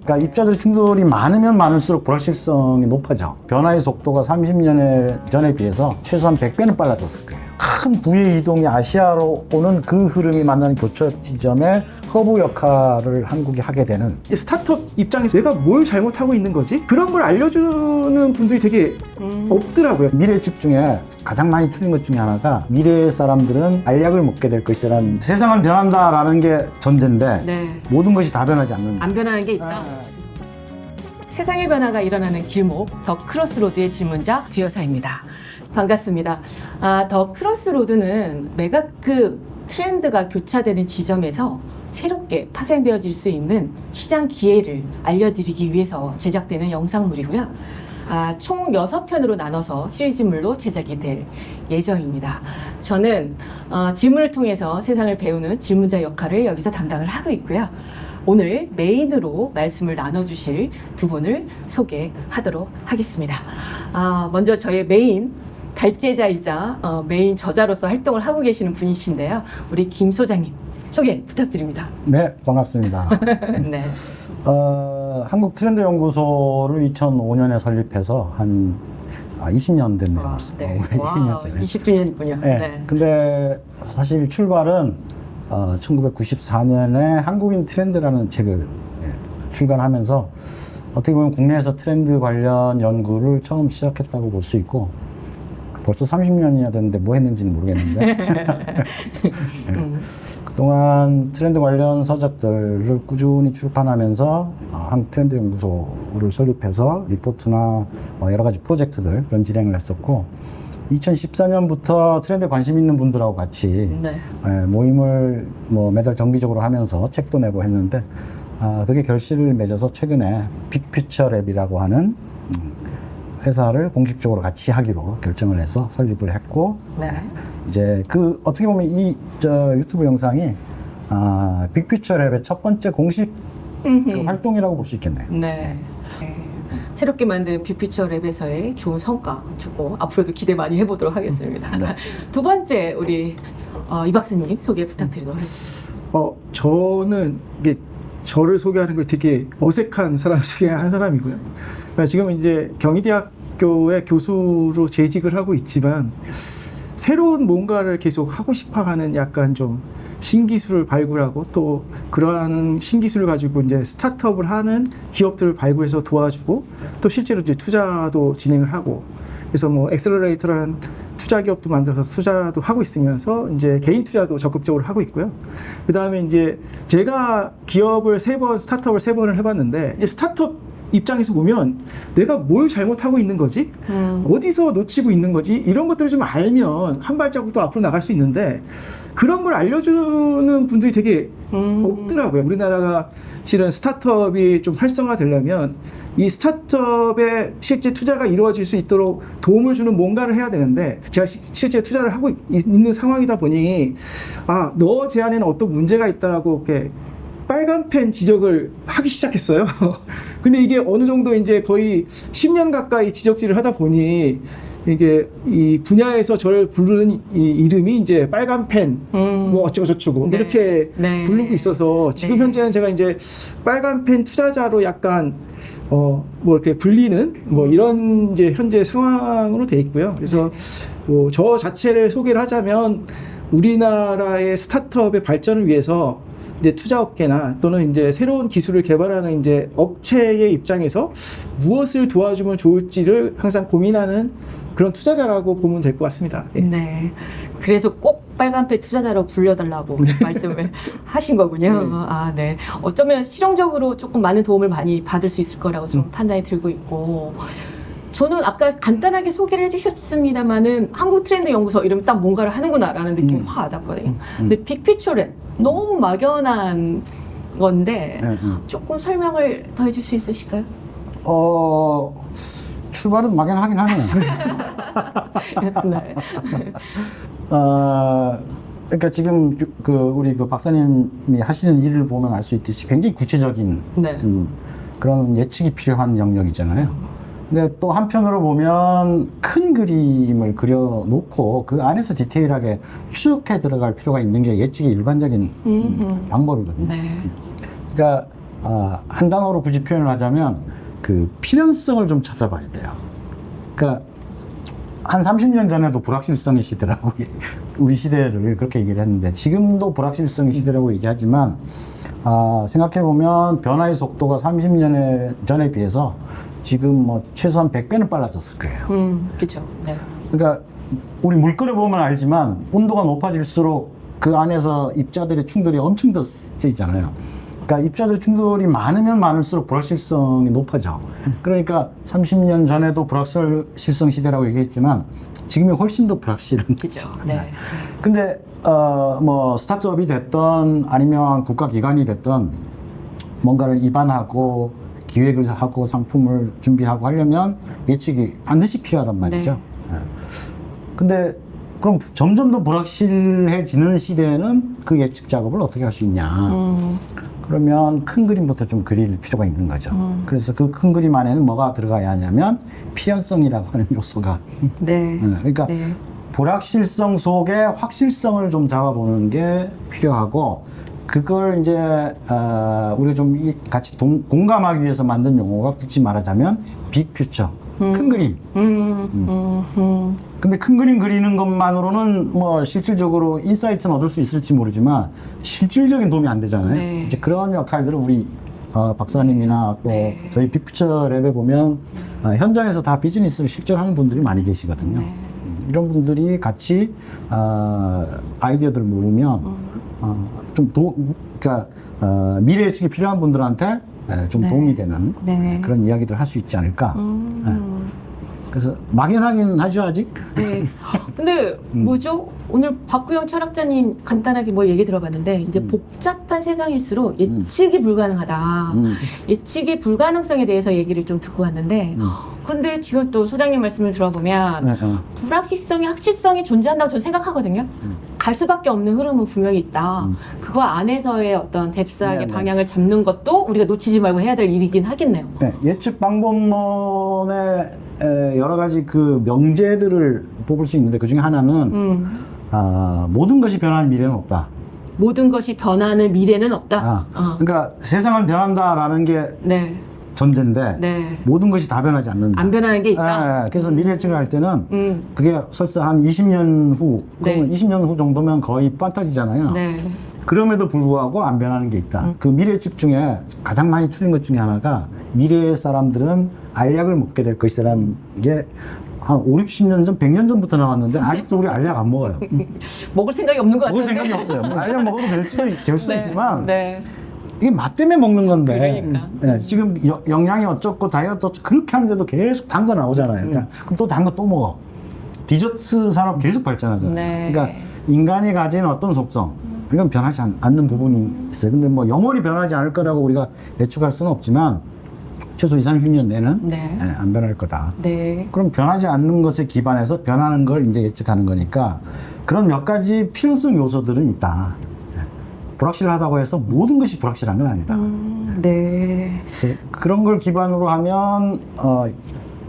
그러니까 입자들 충돌이 많으면 많을수록 불확실성이 높아져. 변화의 속도가 30년 전에 비해서 최소한 100배는 빨라졌을 거예요. 큰 부의 이동이 아시아로 오는 그 흐름이 만나는 교차 지점에 허브 역할을 한국이 하게 되는. 스타트업 입장에서 내가 뭘 잘못하고 있는 거지? 그런 걸 알려주는 분들이 되게 없더라고요. 미래측 중에 가장 많이 틀린 것 중에 하나가 미래의 사람들은 알약을 먹게 될 것이라는, 세상은 변한다라는 게 전제인데 네. 모든 것이 다 변하지 않는다. 안 변하는 게 있다. 세상의 변화가 일어나는 길목, 더 크로스로드의 질문자 듀여사입니다. 반갑습니다. 더 크로스로드는 매각급 트렌드가 교차되는 지점에서 새롭게 파생되어질 수 있는 시장 기회를 알려드리기 위해서 제작되는 영상물이고요. 총 6편으로 나눠서 시리즈물로 제작이 될 예정입니다. 저는 질문을 통해서 세상을 배우는 질문자 역할을 여기서 담당을 하고 있고요. 오늘 메인으로 말씀을 나눠주실 두 분을 소개하도록 하겠습니다. 먼저 저의 메인 발제자이자 메인 저자로서 활동을 하고 계시는 분이신데요. 우리 김 소장님 소개 부탁드립니다. 네, 반갑습니다. 네. 한국 트렌드 연구소를 2005년에 설립해서 한 20년 됐네요. 와, 네. 올해 20년 전에. 20주년이군요. 네. 네. 근데 사실 출발은 1994년에 한국인 트렌드라는 책을 출간하면서 어떻게 보면 국내에서 트렌드 관련 연구를 처음 시작했다고 볼 수 있고, 벌써 30년이나 됐는데 뭐 했는지는 모르겠는데 그동안 트렌드 관련 서적들을 꾸준히 출판하면서 한국 트렌드 연구소를 설립해서 리포트나 여러 가지 프로젝트들 그런 진행을 했었고, 2014년부터 트렌드에 관심 있는 분들하고 같이 네. 모임을 매달 정기적으로 하면서 책도 내고 했는데, 그게 결실을 맺어서 최근에 빅퓨처랩이라고 하는 회사를 공식적으로 같이 하기로 결정을 해서 설립을 했고, 네. 이제 어떻게 보면 이 유튜브 영상이 빅퓨처랩의 첫 번째 공식 활동이라고 볼 수 있겠네요. 네. 새롭게 만든 빅피처 랩에서의 좋은 성과 주고 앞으로도 기대 많이 해보도록 하겠습니다. 네. 두 번째 우리 이 박사님 소개 부탁드리도록 하겠습니다. 저는 이게 저를 소개하는 거 되게 어색한 사람 중에 한 사람이고요. 그러니까 지금 이제 경희대학교의 교수로 재직을 하고 있지만 새로운 뭔가를 계속 하고 싶어하는 약간 좀 신기술을 발굴하고 또 그러한 신기술을 가지고 이제 스타트업을 하는 기업들을 발굴해서 도와주고 또 실제로 이제 투자도 진행을 하고, 그래서 엑셀러레이터라는 투자 기업도 만들어서 투자도 하고 있으면서 이제 개인 투자도 적극적으로 하고 있고요. 그 다음에 이제 제가 기업을 스타트업을 3번을 해봤는데, 이제 스타트업 입장에서 보면 내가 뭘 잘못하고 있는 거지? 어디서 놓치고 있는 거지? 이런 것들을 좀 알면 한 발자국 더 앞으로 나갈 수 있는데, 그런 걸 알려주는 분들이 되게 없더라고요. 우리나라가 실은 스타트업이 좀 활성화되려면 이 스타트업에 실제 투자가 이루어질 수 있도록 도움을 주는 뭔가를 해야 되는데, 제가 실제 투자를 하고 있는 상황이다 보니 너 제안에는 어떤 문제가 있다라고 이렇게 빨간 펜 지적을 하기 시작했어요. 근데 이게 어느 정도 이제 거의 10년 가까이 지적질을 하다 보니 이게 이 분야에서 저를 부르는 이 이름이 이제 빨간 펜, 어쩌고 저쩌고 네. 이렇게 네. 부르고 있어서 지금 네. 현재는 제가 이제 빨간 펜 투자자로 약간 이렇게 불리는 이런 이제 현재 상황으로 돼 있고요. 그래서 저 자체를 소개를 하자면 우리나라의 스타트업의 발전을 위해서 이제 투자업계나 또는 이제 새로운 기술을 개발하는 이제 업체의 입장에서 무엇을 도와주면 좋을지를 항상 고민하는 그런 투자자라고 보면 될 것 같습니다. 예. 네. 그래서 꼭 빨간펜 투자자로 불려달라고 말씀을 하신 거군요. 네. 어쩌면 실용적으로 조금 많은 도움을 많이 받을 수 있을 거라고 좀 판단이 들고 있고, 저는 아까 간단하게 소개를 해주셨습니다만은 한국 트렌드 연구소 이러면 딱 뭔가를 하는구나라는 느낌이 확 와닿거든요. 근데 빅피처랩 너무 막연한 건데 조금 설명을 더 해줄 수 있으실까요? 출발은 막연하긴 하네요. 네. 그러니까 지금 우리 박사님이 하시는 일을 보면 알 수 있듯이 굉장히 구체적인 네. 그런 예측이 필요한 영역이잖아요. 근데 또 한편으로 보면 큰 그림을 그려놓고 그 안에서 디테일하게 추적해 들어갈 필요가 있는 게 예측의 일반적인 방법이거든요. 네. 그러니까 한 단어로 굳이 표현을 하자면 그 필연성을 좀 찾아봐야 돼요. 그러니까 한 30년 전에도 불확실성의 시대라고 우리 시대를 그렇게 얘기를 했는데 지금도 불확실성의 시대라고 얘기하지만 생각해보면 변화의 속도가 30년 전에 비해서 지금 뭐 최소한 100배는 빨라졌을 거예요. 그렇죠. 네. 그러니까 우리 물 끓여보면 알지만 온도가 높아질수록 그 안에서 입자들의 충돌이 엄청 더 세잖아요. 그러니까 입자들 충돌이 많으면 많을수록 불확실성이 높아져. 그러니까 30년 전에도 불확실성 시대라고 얘기했지만 지금이 훨씬 더 불확실한 그렇죠. 거죠. 네. 근데 뭐 스타트업이 됐던 아니면 국가기관이 됐던 뭔가를 입안하고 기획을 하고 상품을 준비하고 하려면 예측이 반드시 필요하단 말이죠. 네. 근데 그럼 점점 더 불확실해지는 시대에는 그 예측 작업을 어떻게 할 수 있냐. 그러면 큰 그림부터 좀 그릴 필요가 있는 거죠. 그래서 그 큰 그림 안에는 뭐가 들어가야 하냐면 필연성이라고 하는 요소가. 네. 그러니까 네. 불확실성 속에 확실성을 좀 잡아보는 게 필요하고 그걸 이제 우리가 좀 같이 공감하기 위해서 만든 용어가 굳이 말하자면 빅퓨처, 큰 그림. 근데 큰 그림 그리는 것만으로는 뭐 실질적으로 인사이트는 얻을 수 있을지 모르지만 실질적인 도움이 안 되잖아요. 네. 이제 그런 역할들을 우리 박사님이나 또 네. 저희 빅퓨처 랩에 보면 현장에서 다 비즈니스를 실제로 하는 분들이 많이 계시거든요. 네. 이런 분들이 같이 아이디어들을 모으면 그러니까 미래 예측이 필요한 분들한테 좀 네. 도움이 되는 네. 그런 이야기들을 할 수 있지 않을까. 그래서 막연하긴 하죠 아직. 네. 근데 뭐죠? 오늘 박구영 철학자님 간단하게 뭐 얘기 들어봤는데 이제 복잡한 세상일수록 예측이 불가능하다. 예측의 불가능성에 대해서 얘기를 좀 듣고 왔는데 그런데 지금 또 소장님 말씀을 들어보면 네, 불확실성이 확실성이 존재한다고 저는 생각하거든요. 갈 수밖에 없는 흐름은 분명히 있다. 그거 안에서의 어떤 뎁스하게 네, 네. 방향을 잡는 것도 우리가 놓치지 말고 해야 될 일이긴 하겠네요. 네, 예측 방법론의 여러 가지 그 명제들을 뽑을 수 있는데 그 중에 하나는 모든 것이 변하는 미래는 없다. 모든 것이 변하는 미래는 없다. 그러니까 세상은 변한다라는 게 네. 전제인데 네. 모든 것이 다 변하지 않는다. 안 변하는 게 있다. 그래서 미래 예측을 할 때는 그게 설사 한 20년 후, 그러면 네. 20년 후 정도면 거의 판타지잖아요. 네. 그럼에도 불구하고 안 변하는 게 있다. 그 미래 예측 중에 가장 많이 틀린 것 중에 하나가 미래의 사람들은 알약을 먹게 될 것이라는 게 한 5, 60년 전, 100년 전부터 나왔는데 아직도 우리 알약 안 먹어요. 먹을 생각이 없는 것 같아요. 먹을 생각이 없어요. 뭐 알약 먹어도 될 수도 있지만 네. 이게 맛 때문에 먹는 건데 그러니까. 네, 지금 영양이 어쩌고 다이어트 어쩌고 그렇게 하는데도 계속 단 거 나오잖아요. 그럼 또 단 거 또 먹어. 디저트 산업 계속 발전하잖아요. 네. 그러니까 인간이 가진 어떤 속성 이건 변하지 않는 부분이 있어요. 근데 뭐 영원히 변하지 않을 거라고 우리가 예측할 수는 없지만 최소 20, 30년 내는 네. 안 변할 거다. 네. 그럼 변하지 않는 것에 기반해서 변하는 걸 이제 예측하는 거니까 그런 몇 가지 필연성 요소들은 있다. 불확실하다고 해서 모든 것이 불확실한 건 아니다. 네. 그래서 그런 걸 기반으로 하면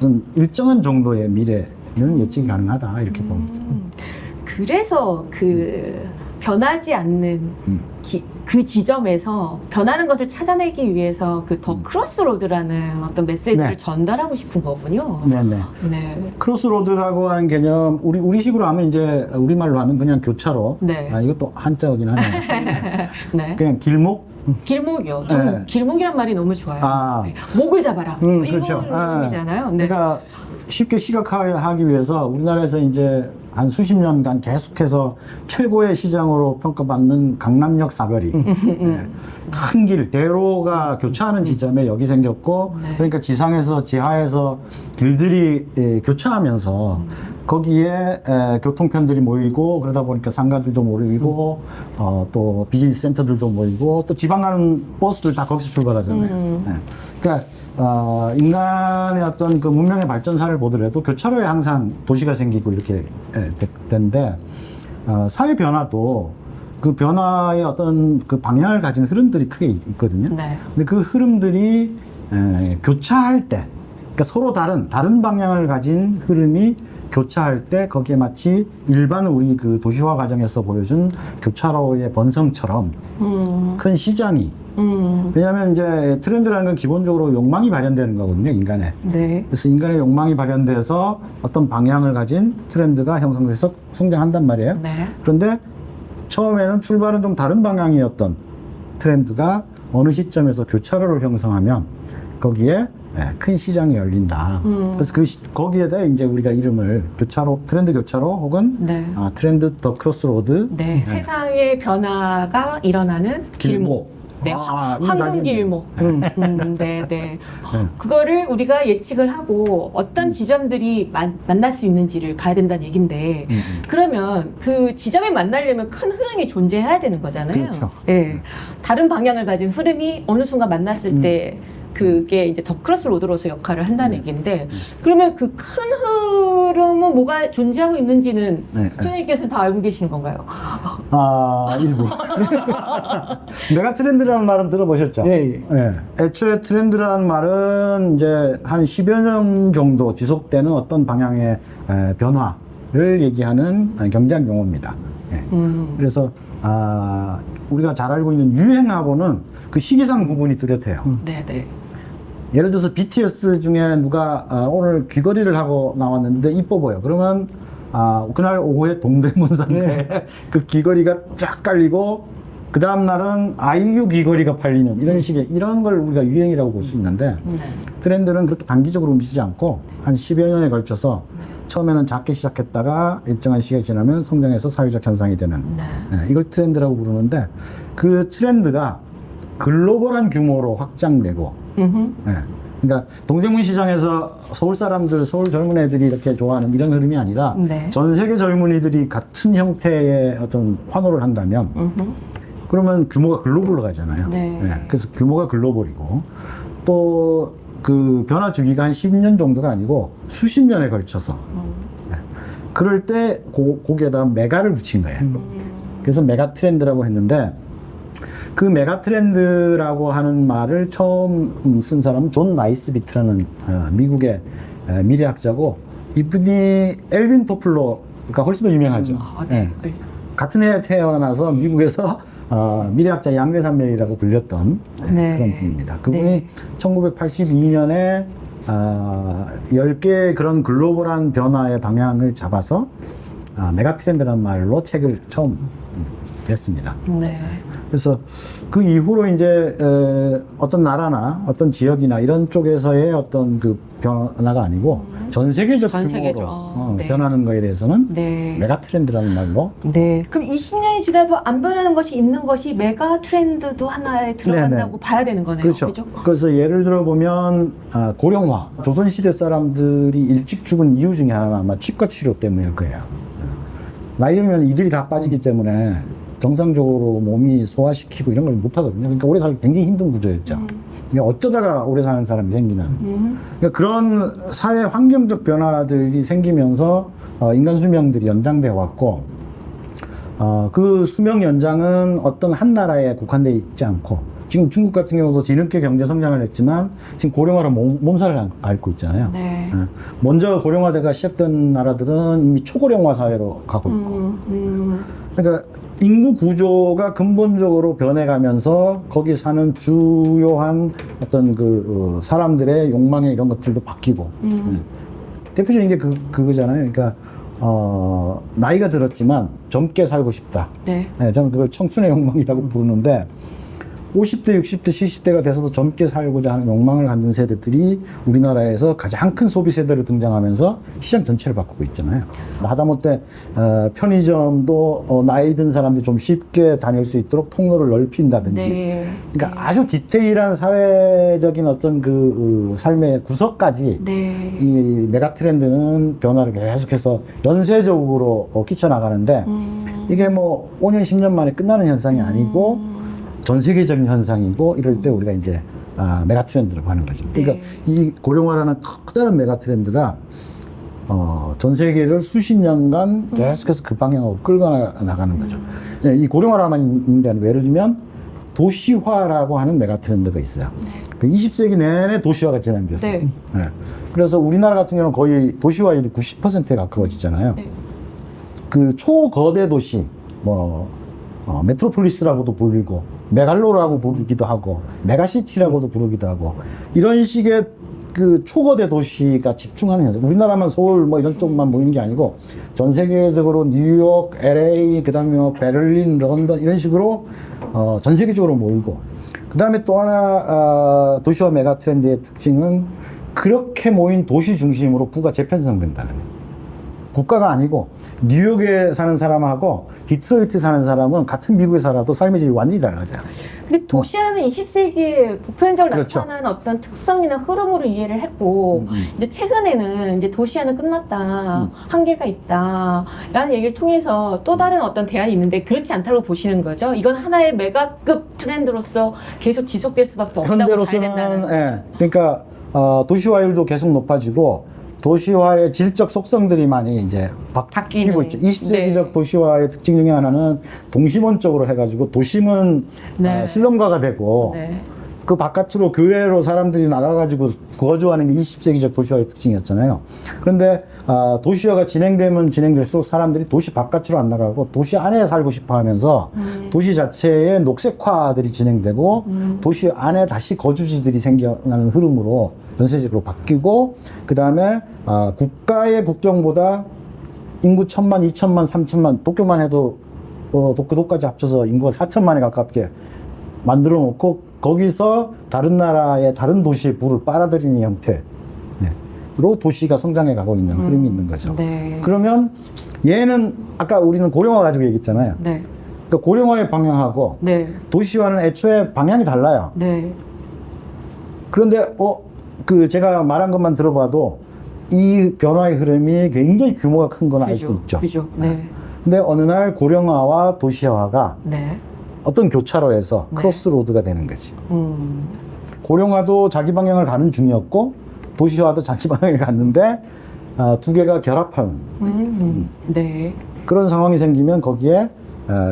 좀 일정한 정도의 미래는 예측이 가능하다 이렇게 봅니다. 그래서 그 변하지 않는 그 지점에서 변하는 것을 찾아내기 위해서 그 더 크로스로드라는 어떤 메시지를 네. 전달하고 싶은 거군요. 네네. 네. 크로스로드라고 하는 개념 우리식으로 하면 이제 우리말로 하면 그냥 교차로. 네. 이것도 한자어긴 하네요. 네. 그냥 길목. 길목이요. 저는 네. 길목이란 말이 너무 좋아요. 네. 목을 잡아라. 그렇죠. 이거잖아요. 네. 그러니까 쉽게 시각화하기 위해서 우리나라에서 이제 한 수십 년간 계속해서 최고의 시장으로 평가받는 강남역 사거리. 큰 길, 대로가 교차하는 지점에 여기 생겼고, 네. 그러니까 지상에서 지하에서 길들이 교차하면서 거기에 교통편들이 모이고 그러다 보니까 상가들도 모이고 또 비즈니스 센터들도 모이고 또 지방 가는 버스들 다 거기서 출발하잖아요. 그러니까 인간의 어떤 그 문명의 발전사를 보더라도 교차로에 항상 도시가 생기고 이렇게 되는데 사회 변화도 그 변화의 어떤 그 방향을 가진 흐름들이 크게 있거든요. 네. 근데 그 흐름들이 교차할 때, 그러니까 서로 다른 방향을 가진 흐름이 교차할 때 거기에 마치 일반 우리 그 도시화 과정에서 보여준 교차로의 번성처럼 큰 시장이 왜냐하면 이제 트렌드라는 건 기본적으로 욕망이 발현되는 거거든요, 인간의. 네. 그래서 인간의 욕망이 발현돼서 어떤 방향을 가진 트렌드가 형성돼서 성장한단 말이에요. 네. 그런데 처음에는 출발은 좀 다른 방향이었던 트렌드가 어느 시점에서 교차로를 형성하면 거기에 큰 시장이 열린다. 그래서 거기에다 이제 우리가 이름을 교차로, 트렌드 교차로 혹은 네. 트렌드 더 크로스로드. 네. 세상의 변화가 일어나는 길목. 네, 이거 황금 잘 길목. 네, 네. 그거를 우리가 예측을 하고 어떤 지점들이 만날 수 있는지를 봐야 된다는 얘긴데, 그러면 그 지점에 만나려면 큰 흐름이 존재해야 되는 거잖아요. 그렇죠. 네. 다른 방향을 가진 흐름이 어느 순간 만났을 때 그게 이제 더 크로스 로드로서 역할을 한다는 얘기인데, 그러면 그 큰 흐름은 뭐가 존재하고 있는지는 선생님께서는 다 알고 계시는 건가요? 일부. 메가 트렌드라는 말은 들어보셨죠? 예, 예. 애초에 트렌드라는 말은 이제 한 10여 년 정도 지속되는 어떤 방향의 변화를 얘기하는 경제학 용어입니다. 예. 그래서 우리가 잘 알고 있는 유행하고는 그 시기상 구분이 뚜렷해요. 네, 네. 예를 들어서 BTS 중에 누가 오늘 귀걸이를 하고 나왔는데 이뻐 보여. 그러면 그날 오후에 동대문상가에 그 귀걸이가 쫙 깔리고 그 다음 날은 아이유 귀걸이가 팔리는 이런 식의 이런 걸 우리가 유행이라고 볼 수 있는데 트렌드는 그렇게 단기적으로 움직이지 않고 한 10여 년에 걸쳐서 처음에는 작게 시작했다가 일정한 시간이 지나면 성장해서 사회적 현상이 되는 이걸 트렌드라고 부르는데 그 트렌드가 글로벌한 규모로 확장되고 그러니까 동대문 시장에서 서울 사람들, 서울 젊은 애들이 이렇게 좋아하는 이런 흐름이 아니라 전 세계 젊은이들이 같은 형태의 어떤 환호를 한다면 그러면 규모가 글로벌로 가잖아요. 그래서 규모가 글로벌이고 또 그 변화 주기가 한 10년 정도가 아니고 수십 년에 걸쳐서 그럴 때 거기에다가 메가를 붙인 거예요. 그래서 메가 트렌드라고 했는데 그 메가 트렌드라고 하는 말을 처음 쓴 사람은 존 나이스비트라는 미국의 미래학자고 이분이 엘빈 토플러가 훨씬 더 유명하죠. 같은 해에 태어나서 미국에서 미래학자 양대산맥이라고 불렸던 그런 분입니다. 그분이 1982년에 10개의 그런 글로벌한 변화의 방향을 잡아서 메가 트렌드라는 말로 책을 처음 냈습니다. 그래서 그 이후로 이제 어떤 나라나 어떤 지역이나 이런 쪽에서의 어떤 그 변화가 아니고 전 세계적 규모로 변하는 거에 대해서는 메가 트렌드라는 말로. 그럼 20년이 지나도 안 변하는 것이 있는 것이 메가 트렌드도 하나에 들어간다고 봐야 되는 거네요. 그렇죠. 그래서 예를 들어 보면 고령화, 조선시대 사람들이 일찍 죽은 이유 중에 하나는 아마 치과 치료 때문일 거예요. 나이 들면 이들이 다 빠지기 때문에 정상적으로 몸이 소화시키고 이런 걸 못 하거든요. 그러니까 오래 살기 굉장히 힘든 구조였죠. 그러니까 어쩌다가 오래 사는 사람이 생기는. 그러니까 그런 사회 환경적 변화들이 생기면서 인간 수명들이 연장되어 왔고, 그 수명 연장은 어떤 한 나라에 국한되어 있지 않고, 지금 중국 같은 경우도 뒤늦게 경제 성장을 했지만 지금 고령화로 몸살을 앓고 있잖아요. 먼저 고령화가 시작된 나라들은 이미 초고령화 사회로 가고 있고. 그러니까 인구 구조가 근본적으로 변해가면서 거기 사는 주요한 어떤 그 사람들의 욕망의 이런 것들도 바뀌고. 대표적인 게 그거잖아요. 그러니까 나이가 들었지만 젊게 살고 싶다. 저는 그걸 청춘의 욕망이라고 부르는데 50대, 60대, 70대가 돼서도 젊게 살고자 하는 욕망을 갖는 세대들이 우리나라에서 가장 큰 소비 세대로 등장하면서 시장 전체를 바꾸고 있잖아요. 하다못해 편의점도 나이 든 사람들이 좀 쉽게 다닐 수 있도록 통로를 넓힌다든지 그러니까 아주 디테일한 사회적인 어떤 그 삶의 구석까지 이 메가 트렌드는 변화를 계속해서 연쇄적으로 끼쳐나가는데 이게 뭐 5년, 10년 만에 끝나는 현상이 아니고 전 세계적인 현상이고 이럴 때 우리가 이제 메가 트렌드라고 하는 거죠. 그러니까 이 고령화라는 커다란 메가 트렌드가 전 세계를 수십 년간 계속해서 그 방향으로 끌고 나가는 거죠. 이 고령화라는 있는 데 예를 들면 도시화라고 하는 메가 트렌드가 있어요. 그 20세기 내내 도시화가 진행됐어요. 네. 네. 그래서 우리나라 같은 경우는 거의 도시화율이 90%에 가까워지잖아요. 네. 그 초거대 도시, 메트로폴리스라고도 불리고, 메갈로라고 부르기도 하고, 메가시티라고도 부르기도 하고, 이런 식의 그 초거대 도시가 집중하는 현상. 우리나라만 서울 뭐 이런 쪽만 모이는 게 아니고, 전 세계적으로 뉴욕, LA, 그 다음에 베를린, 런던, 이런 식으로, 전 세계적으로 모이고, 그 다음에 또 하나, 도시화 메가 트렌드의 특징은 그렇게 모인 도시 중심으로 부가 재편성된다는 거예요. 국가가 아니고 뉴욕에 사는 사람하고 디트로이트 사는 사람은 같은 미국에 살아도 삶의 질이 완전히 달라져요. 근데 도시화는 20세기에 보편적으로 그렇죠. 나타나는 어떤 특성이나 흐름으로 이해를 했고 이제 최근에는 이제 도시화는 끝났다, 한계가 있다라는 얘기를 통해서 또 다른 어떤 대안이 있는데 그렇지 않다고 보시는 거죠. 이건 하나의 메가급 트렌드로서 계속 지속될 수밖에 없다고 봐야 된다는. 현재로서는 그러니까 도시화율도 계속 높아지고 도시화의 질적 속성들이 많이 이제 바뀌고 바뀌는. 있죠. 20세기적 네. 도시화의 특징 중에 하나는 동심원적으로 해가지고 도심은 네. 슬럼가가 되고 네. 그 바깥으로 교외로 사람들이 나가가지고 거주하는 게 20세기적 도시화의 특징이었잖아요. 그런데 도시화가 진행되면 진행될수록 사람들이 도시 바깥으로 안 나가고 도시 안에 살고 싶어 하면서 도시 자체의 녹색화들이 진행되고 도시 안에 다시 거주지들이 생겨나는 흐름으로 전세적으로 바뀌고 그 다음에 국가의 국경보다 인구 1000만, 2000만, 3000만 도쿄만 해도 도쿄도까지 합쳐서 인구가 4000만에 가깝게 만들어 놓고 거기서 다른 나라의 다른 도시의 부를 빨아들이는 형태로 도시가 성장해 가고 있는 흐름이 있는 거죠. 네. 그러면 얘는 아까 우리는 고령화 가지고 얘기했잖아요. 네. 그러니까 고령화의 방향하고 네. 도시화는 애초에 방향이 달라요. 네. 그런데 그 제가 말한 것만 들어봐도 이 변화의 흐름이 굉장히 규모가 큰 건 알 수 있죠. 그죠. 네. 근데 어느 날 고령화와 도시화가 네. 어떤 교차로에서 네. 크로스로드가 되는 거지. 고령화도 자기 방향을 가는 중이었고 도시화도 자기 방향을 갔는데 두 개가 결합하는 네. 그런 상황이 생기면 거기에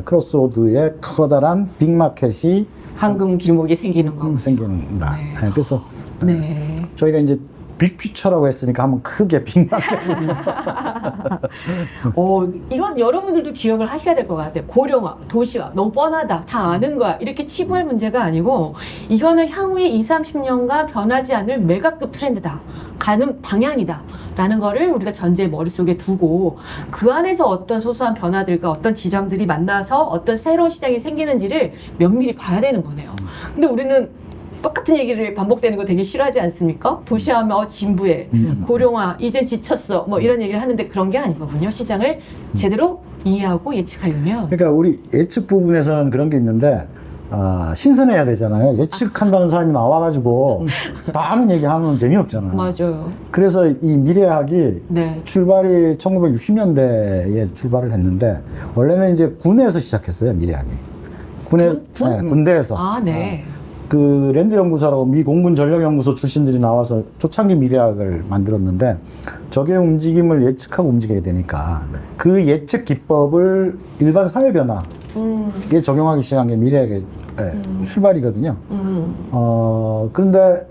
크로스로드에 커다란 빅마켓이 황금 길목이 생기는 거고. 생긴다. 네. 그래서 네. 저희가 이제 빅퓨처라고 했으니까 한번 크게 빅마켓. 이건 여러분들도 기억을 하셔야 될 것 같아요. 고령화, 도시화, 너무 뻔하다, 다 아는 거야. 이렇게 치부할 문제가 아니고, 이거는 향후에 20, 30년간 변하지 않을 메가급 트렌드다. 가는 방향이다. 라는 거를 우리가 전제 머릿속에 두고, 그 안에서 어떤 소소한 변화들과 어떤 지점들이 만나서 어떤 새로운 시장이 생기는지를 면밀히 봐야 되는 거네요. 근데 우리는 똑같은 얘기를 반복되는 거 되게 싫어하지 않습니까? 도시하면 진부해, 고령화, 이젠 지쳤어, 뭐 이런 얘기를 하는데 그런 게 아니거든요. 시장을 제대로 이해하고 예측하려면. 그러니까 우리 예측 부분에서는 그런 게 있는데 신선해야 되잖아요. 예측한다는 사람이 나와가지고 다 아는 얘기하면 재미없잖아요. 맞아요. 그래서 이 미래학이 네. 출발이 1960년대에 출발을 했는데 원래는 이제 군에서 시작했어요. 미래학이. 군대에서. 아, 네. 그 랜드 연구소라고 미 공군 전력 연구소 출신들이 나와서 초창기 미래학을 만들었는데 적의 움직임을 예측하고 움직여야 되니까 그 예측 기법을 일반 사회 변화에 적용하기 시작한 게 미래학의 출발이거든요. 그런데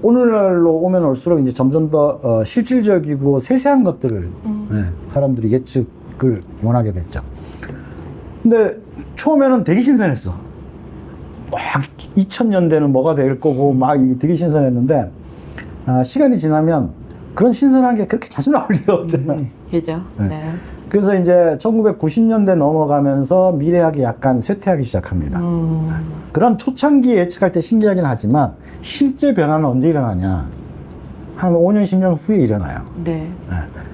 오늘날로 오면 올수록 이제 점점 더 실질적이고 세세한 것들을 사람들이 예측을 원하게 됐죠. 근데 처음에는 되게 신선했어. 막 2000년대는 뭐가 될 거고 막 되게 신선했는데 시간이 지나면 그런 신선한 게 그렇게 자주 나올 리가 없잖아요. 그죠. 네. 네. 그래서 이제 1990년대 넘어가면서 미래학이 약간 쇠퇴하기 시작합니다. 그런 초창기 예측할 때 신기하긴 하지만 실제 변화는 언제 일어나냐? 한 5년, 10년 후에 일어나요. 네.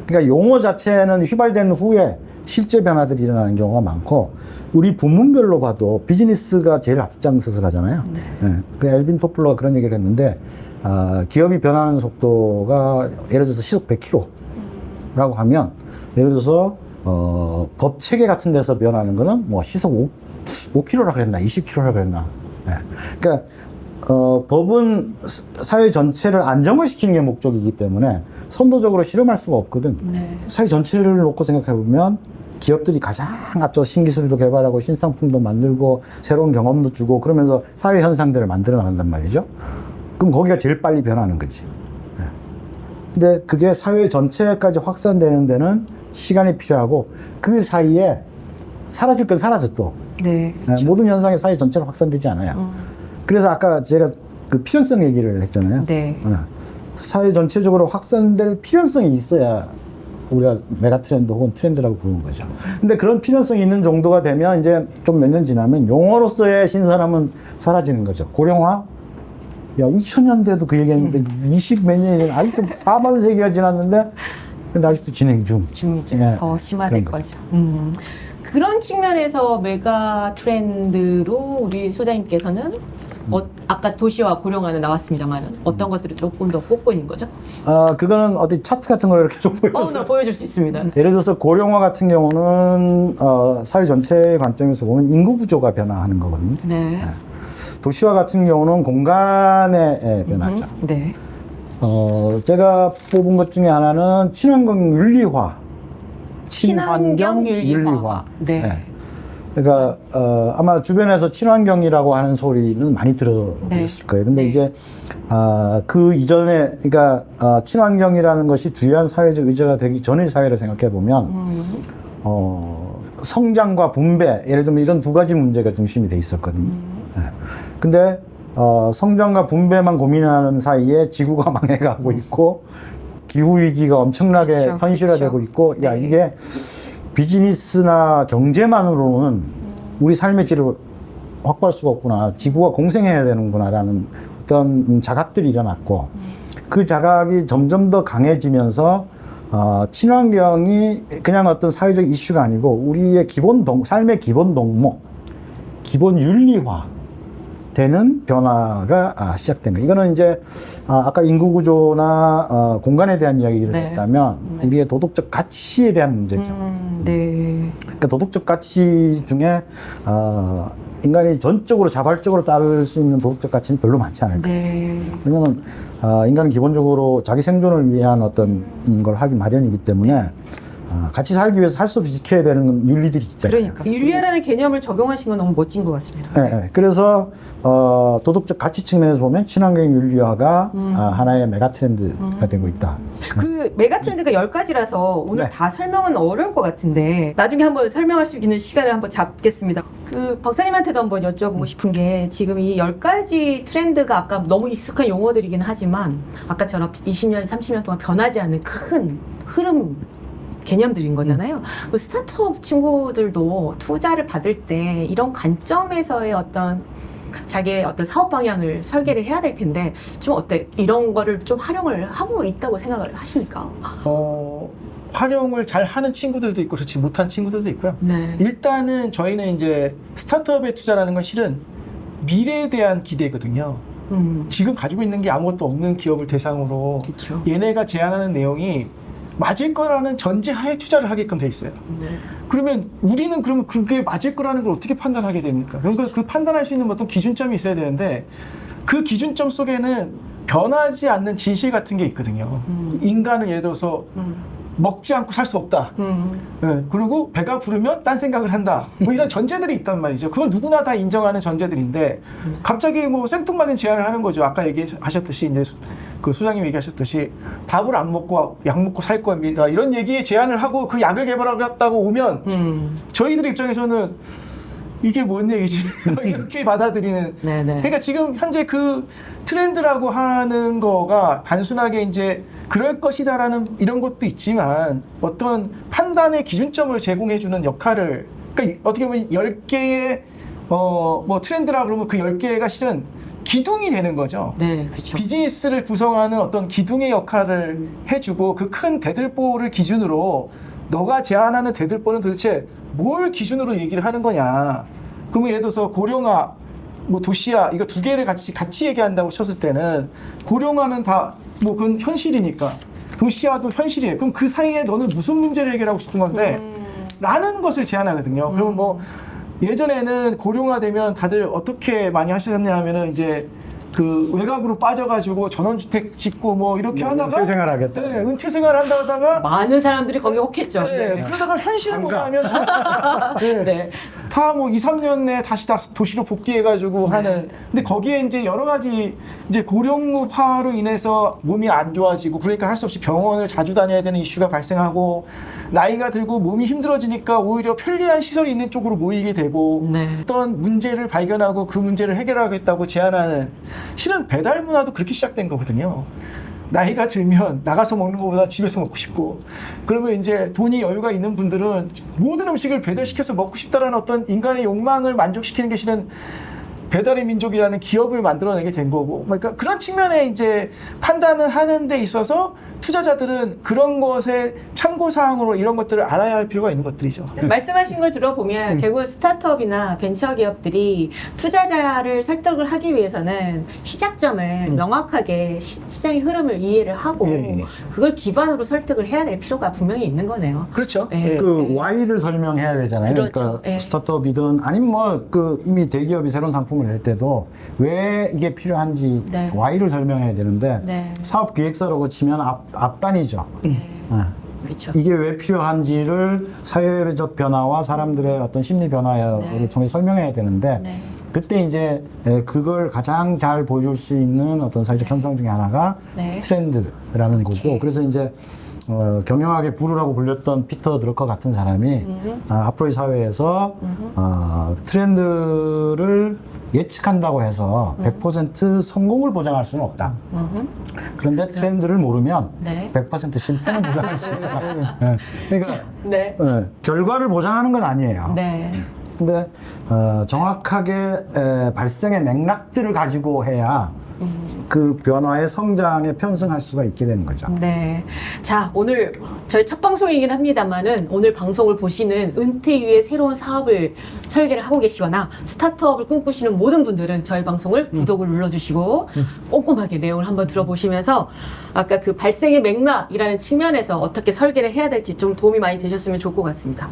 그러니까 용어 자체는 휘발된 후에 실제 변화들이 일어나는 경우가 많고 우리 부문별로 봐도 비즈니스가 제일 앞장서서 가잖아요. 네. 그 엘빈 토플러가 그런 얘기를 했는데 기업이 변하는 속도가 예를 들어서 시속 100km라고 하면 예를 들어서 법 체계 같은 데서 변하는 거는 뭐 시속 5km라 그랬나 20km라 그랬나. 그러니까 법은 사회 전체를 안정화시키는 게 목적이기 때문에 선도적으로 실험할 수가 없거든. 네. 사회 전체를 놓고 생각해 보면 기업들이 가장 앞서 신기술도 개발하고 신상품도 만들고 새로운 경험도 주고 그러면서 사회 현상들을 만들어 나간단 말이죠. 그럼 거기가 제일 빨리 변하는 거지. 예. 근데 그게 사회 전체까지 확산되는 데는 시간이 필요하고 그 사이에 사라질 건 사라져 또. 네. 예, 모든 현상이 사회 전체로 확산되지 않아요. 그래서 아까 제가 그 필연성 얘기를 했잖아요. 네. 예. 사회 전체적으로 확산될 필연성이 있어야 우리가 메가 트렌드 혹은 트렌드라고 부르는 거죠. 근데 그런 필연성이 있는 정도가 되면 이제 좀 몇 년 지나면 용어로서의 신선함은 사라지는 거죠. 고령화? 야, 2000년대도 그 얘기했는데 20 몇 년이 아직도 4만 세기가 지났는데 근데 아직도 진행 중. 중이죠. 예, 더 심화될 그런 거죠. 그런 측면에서 메가 트렌드로 우리 소장님께서는 아까 도시와 고령화는 나왔습니다만 어떤 것들을 조금 더 꼽고 있는 거죠? 그거는 어디 차트 같은 걸 이렇게 좀 네, 보여서 보여줄 수 있습니다. 예를 들어서 고령화 같은 경우는 사회 전체의 관점에서 보면 인구 구조가 변화하는 거거든요. 네. 도시화 같은 경우는 공간의 변화죠. 네. 제가 뽑은 것 중에 하나는 친환경 윤리화. 친환경 윤리화. 네. 그러니까 아마 주변에서 친환경이라고 하는 소리는 많이 들어보셨을 거예요. 근데 네. 이제 그 이전에 그러니까 친환경이라는 것이 주요한 사회적 의제가 되기 전의 사회를 생각해 보면 성장과 분배, 예를 들면 이런 두 가지 문제가 중심이 돼 있었거든요. 예. 근데 성장과 분배만 고민하는 사이에 지구가 망해가고 있고 기후 위기가 엄청나게 그렇죠, 현실화되고 그렇죠. 있고, 야 네. 이게 비즈니스나 경제만으로는 우리 삶의 질을 확보할 수가 없구나. 지구가 공생해야 되는구나라는 어떤 자각들이 일어났고, 그 자각이 점점 더 강해지면서 친환경이 그냥 어떤 사회적 이슈가 아니고 우리의 삶의 기본 덕목, 기본 윤리화 되는 변화가 시작된 거예요. 이거는 이제 아까 인구 구조나 공간에 대한 이야기를 네. 했다면 네. 우리의 도덕적 가치에 대한 문제죠. 네. 그러니까 도덕적 가치 중에 인간이 전적으로 자발적으로 따를 수 있는 도덕적 가치는 별로 많지 않을 거예요. 네. 왜냐하면 인간은 기본적으로 자기 생존을 위한 어떤 걸 하기 마련이기 때문에 같이 살기 위해서 할 수 없이 지켜야 되는 윤리들이 있잖아요. 그러니까 윤리화라는 개념을 적용하신 건 너무 멋진 것 같습니다. 네, 네. 그래서 도덕적 가치 측면에서 보면 친환경 윤리화가 하나의 메가 트렌드가 되고 있다. 그 메가 트렌드가 10가지라서 오늘 네. 다 설명은 어려울 것 같은데 나중에 한번 설명할 수 있는 시간을 한번 잡겠습니다. 그 박사님한테도 한번 여쭤보고 싶은 게 지금 이 10가지 트렌드가 아까 너무 익숙한 용어들이긴 하지만 아까처럼 20년, 30년 동안 변하지 않는 큰 흐름 개념들인 거잖아요. 그 스타트업 친구들도 투자를 받을 때 이런 관점에서의 어떤 자기의 어떤 사업 방향을 설계를 해야 될 텐데 좀 어때? 이런 거를 좀 활용을 하고 있다고 생각을 하십니까? 활용을 잘 하는 친구들도 있고 그렇지 못한 친구들도 있고요. 네. 일단은 저희는 이제 스타트업에 투자라는 건 실은 미래에 대한 기대거든요. 지금 가지고 있는 게 아무것도 없는 기업을 대상으로 그렇죠. 얘네가 제안하는 내용이 맞을 거라는 전제하에 투자를 하게끔 돼 있어요. 네. 그러면 우리는 그러면 그게 맞을 거라는 걸 어떻게 판단하게 됩니까? 그러니까 그 판단할 수 있는 어떤 기준점이 있어야 되는데 그 기준점 속에는 변하지 않는 진실 같은 게 있거든요. 인간은 예를 들어서 먹지 않고 살 수 없다. 네, 그리고 배가 부르면 딴 생각을 한다. 뭐 이런 전제들이 있단 말이죠. 그건 누구나 다 인정하는 전제들인데 갑자기 뭐 생뚱맞은 제안을 하는 거죠. 아까 얘기하셨듯이 이제 그 소장님 얘기하셨듯이 밥을 안 먹고 약 먹고 살 겁니다. 이런 얘기에 제안을 하고 그 약을 개발하겠다고 오면 저희들 입장에서는 이게 뭔 얘기지? 이렇게 받아들이는. 네네. 그러니까 지금 현재 그 트렌드라고 하는 거가 단순하게 이제 그럴 것이다라는 이런 것도 있지만 어떤 판단의 기준점을 제공해주는 역할을, 그러니까 어떻게 보면 10개의 뭐 트렌드라 그러면 그 10개가 실은 기둥이 되는 거죠. 네, 그렇죠. 비즈니스를 구성하는 어떤 기둥의 역할을 해주고 그 큰 대들보를 기준으로 너가 제안하는 대들보는 도대체 뭘 기준으로 얘기를 하는 거냐. 그러면 예를 들어서 고령화, 뭐 도시화 이거 두 개를 같이 얘기한다고 쳤을 때는 고령화는 다 뭐 그건 현실이니까 도시화도 현실이에요. 그럼 그 사이에 너는 무슨 문제를 해결하고 싶은 건데 라는 것을 제안하거든요. 그러면 뭐 예전에는 고령화되면 다들 어떻게 많이 하셨냐 하면은 이제 그 외곽으로 빠져가지고 전원주택 짓고 뭐 이렇게 하다가 은퇴 생활하겠다. 네, 은퇴 생활 한다다가 많은 사람들이 거기 혹했죠. 네, 네. 그러다가 현실은 뭐냐 하면 네. 네. 다 뭐 2, 3년 내에 다시 다 도시로 복귀해가지고 하는. 근데 거기에 이제 여러 가지 이제 고령화로 인해서 몸이 안 좋아지고 그러니까 할 수 없이 병원을 자주 다녀야 되는 이슈가 발생하고 나이가 들고 몸이 힘들어지니까 오히려 편리한 시설이 있는 쪽으로 모이게 되고 네. 어떤 문제를 발견하고 그 문제를 해결하겠다고 제안하는 실은 배달 문화도 그렇게 시작된 거거든요. 나이가 들면 나가서 먹는 것보다 집에서 먹고 싶고 그러면 이제 돈이 여유가 있는 분들은 모든 음식을 배달시켜서 먹고 싶다라는 어떤 인간의 욕망을 만족시키는 게 실은 배달의 민족이라는 기업을 만들어내게 된 거고 그러니까 그런 측면에 이제 판단을 하는 데 있어서 투자자들은 그런 것의 참고사항으로 이런 것들을 알아야 할 필요가 있는 것들이죠. 말씀하신 걸 들어보면 결국 스타트업이나 벤처기업들이 투자자를 설득을 하기 위해서는 시작점을 명확하게 시장의 흐름을 이해를 하고 예. 그걸 기반으로 설득을 해야 될 필요가 분명히 있는 거네요. 그렇죠. 예. 그 Y를 설명해야 되잖아요. 그렇죠. 그러니까 예. 스타트업이든 아니면 뭐 그 이미 대기업이 새로운 상품을 낼 때도 왜 이게 필요한지 네. Y를 설명해야 되는데 네. 사업 기획서라고 치면 앞단이죠. 그렇죠. 이게 왜 필요한지를 사회적 변화와 사람들의 어떤 심리 변화를 네. 통해 설명해야 되는데 네. 그때 이제 그걸 가장 잘 보여줄 수 있는 어떤 사회적 현상 중에 하나가 네. 트렌드라는 거고 그래서 이제 경영학의 구루라고 불렸던 피터 드러커 같은 사람이 앞으로의 사회에서 트렌드를 예측한다고 해서 100% 성공을 보장할 수는 없다. 그런데 트렌드를 모르면 네. 100% 실패는 보장할 수 있다. 네. 그러니까 네. 결과를 보장하는 건 아니에요. 네. 근데 정확하게 발생의 맥락들을 가지고 해야 그 변화의 성장에 편승할 수가 있게 되는 거죠. 네. 자, 오늘 저희 첫 방송이긴 합니다만은 오늘 방송을 보시는 은퇴 이후에 새로운 사업을 설계를 하고 계시거나 스타트업을 꿈꾸시는 모든 분들은 저희 방송을 구독을 눌러주시고 꼼꼼하게 내용을 한번 들어보시면서 아까 그 발생의 맥락이라는 측면에서 어떻게 설계를 해야 될지 좀 도움이 많이 되셨으면 좋을 것 같습니다.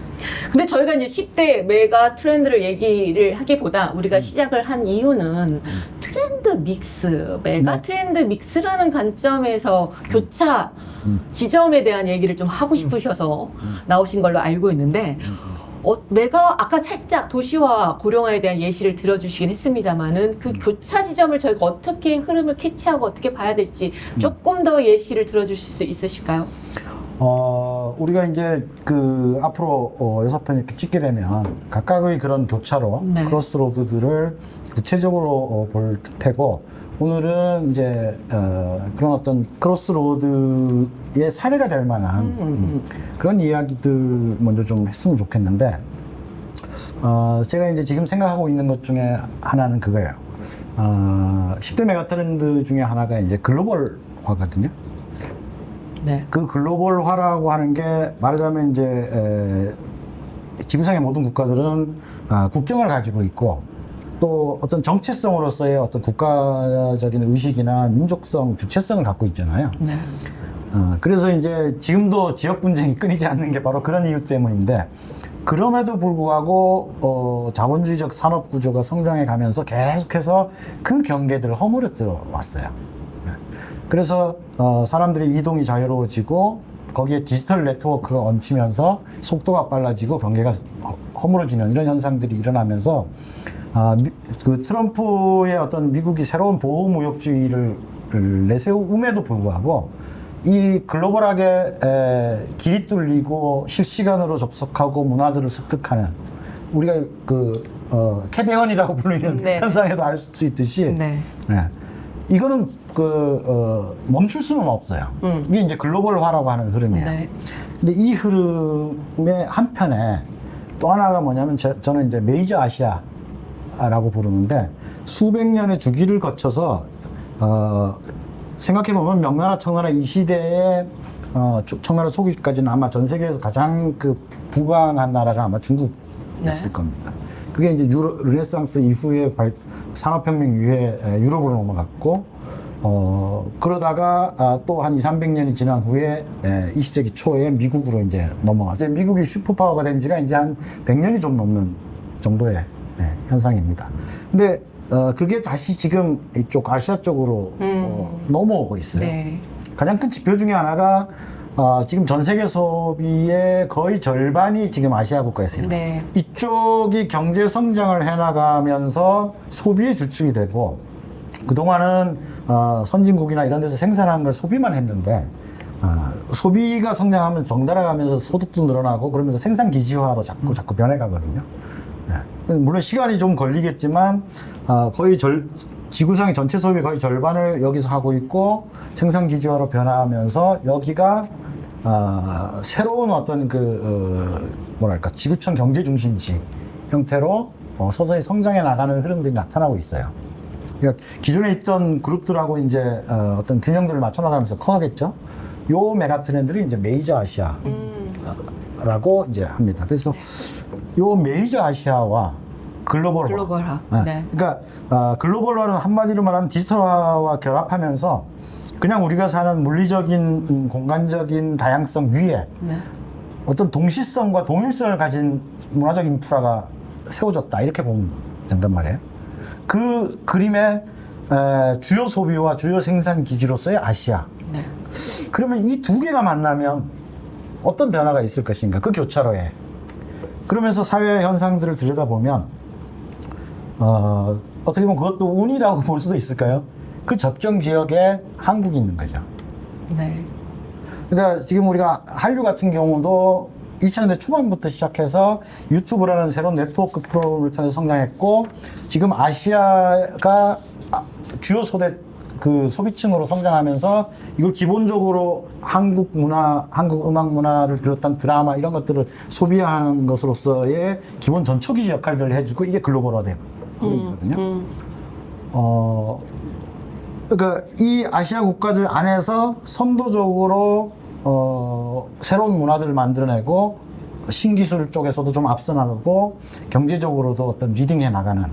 근데 저희가 이제 10대 메가 트렌드를 얘기를 하기보다 우리가 시작을 한 이유는 트렌드 믹스, 메가 트렌드 믹스라는 관점에서 교차 지점에 대한 얘기를 좀 하고 싶으셔서 나오신 걸로 알고 있는데 메가 아까 살짝 도시화 고령화에 대한 예시를 들어주시긴 했습니다만은 그 교차 지점을 저희가 어떻게 흐름을 캐치하고 어떻게 봐야 될지 조금 더 예시를 들어주실 수 있으실까요? 우리가 이제 그 앞으로 6편 이렇게 찍게 되면 각각의 그런 교차로 네. 크로스로드들을 구체적으로 볼 테고 오늘은 이제 그런 어떤 크로스로드의 사례가 될 만한 그런 이야기들 먼저 좀 했으면 좋겠는데 제가 이제 지금 생각하고 있는 것 중에 하나는 그거예요. 10대 메가 트렌드 중에 하나가 이제 글로벌화거든요. 네. 그 글로벌화라고 하는 게 말하자면 이제 지구상의 모든 국가들은 국경을 가지고 있고 또 어떤 정체성으로서의 어떤 국가적인 의식이나 민족성, 주체성을 갖고 있잖아요. 네. 그래서 이제 지금도 지역 분쟁이 끊이지 않는 게 바로 그런 이유 때문인데 그럼에도 불구하고 자본주의적 산업 구조가 성장해 가면서 계속해서 그 경계들을 허물어뜨려 왔어요. 그래서 사람들의 이동이 자유로워지고 거기에 디지털 네트워크가 얹히면서 속도가 빨라지고 경계가 허물어지는 이런 현상들이 일어나면서 그 트럼프의 어떤 미국이 새로운 보호무역주의를 내세움에도 불구하고 이 글로벌하게 길이 뚫리고 실시간으로 접속하고 문화들을 습득하는 우리가 그 캐대헌이라고 불리는 네. 현상에도 알 수 있듯이 네. 이거는 멈출 수는 없어요. 이게 이제 글로벌화라고 하는 흐름이에요. 네. 근데 이 흐름의 한편에 또 하나가 뭐냐면 저는 이제 메이저 아시아라고 부르는데 수백 년의 주기를 거쳐서 생각해보면 명나라, 청나라 이 시대에 청나라 초기까지는 아마 전 세계에서 가장 그 부강한 나라가 아마 중국이었을 겁니다. 그게 이제 르네상스 이후에 산업혁명 이후에 유럽으로 넘어갔고 그러다가 또 한 200~300년이 지난 후에 20세기 초에 미국으로 이제 넘어갔어요. 미국이 슈퍼파워가 된 지가 이제 한 100년이 좀 넘는 정도의 현상입니다. 근데 그게 다시 지금 이쪽 아시아 쪽으로 넘어오고 있어요. 네. 가장 큰 지표 중에 하나가 지금 전 세계 소비의 거의 절반이 지금 아시아 국가에서 일어나요. 네. 이쪽이 경제 성장을 해나가면서 소비의 주축이 되고 그동안은 선진국이나 이런 데서 생산한 걸 소비만 했는데 소비가 성장하면 덩달아가면서 소득도 늘어나고 그러면서 생산 기지화로 자꾸 변해가거든요. 물론 시간이 좀 걸리겠지만 거의 지구상의 전체 소비의 거의 절반을 여기서 하고 있고 생산 기지화로 변화하면서 여기가 새로운 어떤 뭐랄까 지구촌 경제 중심지 형태로 서서히 성장해 나가는 흐름들이 나타나고 있어요. 그러니까 기존에 있던 그룹들하고 이제 어떤 균형들을 맞춰 나가면서 커가겠죠. 요 메가 트렌드를 이제 메이저 아시아라고 이제 합니다. 그래서 요 메이저 아시아와 글로벌화. 글로벌화. 네. 그러니까 글로벌화는 한마디로 말하면 디지털화와 결합하면서 그냥 우리가 사는 물리적인 공간적인 다양성 위에 네. 어떤 동시성과 동일성을 가진 문화적 인프라가 세워졌다 이렇게 보면 된단 말이에요. 그 그림의 주요 소비와 주요 생산 기지로서의 아시아. 네. 그러면 이 두 개가 만나면 어떤 변화가 있을 것인가? 그 교차로에. 그러면서 사회 현상들을 들여다보면 어떻게 보면 그것도 운이라고 볼 수도 있을까요? 그 접경 지역에 한국이 있는 거죠. 네. 그러니까 지금 우리가 한류 같은 경우도 2000년대 초반부터 시작해서 유튜브라는 새로운 네트워크 프로그램을 통해서 성장했고 지금 아시아가 주요 소비층으로 성장하면서 이걸 기본적으로 한국 문화, 한국 음악 문화를 비롯한 드라마 이런 것들을 소비하는 것으로서의 기본 전초기지 역할들을 해주고 이게 글로벌화된 흐름이거든요. 그러니까 이 아시아 국가들 안에서 선도적으로 새로운 문화들을 만들어내고 신기술 쪽에서도 좀 앞서 나가고 경제적으로도 어떤 리딩해 나가는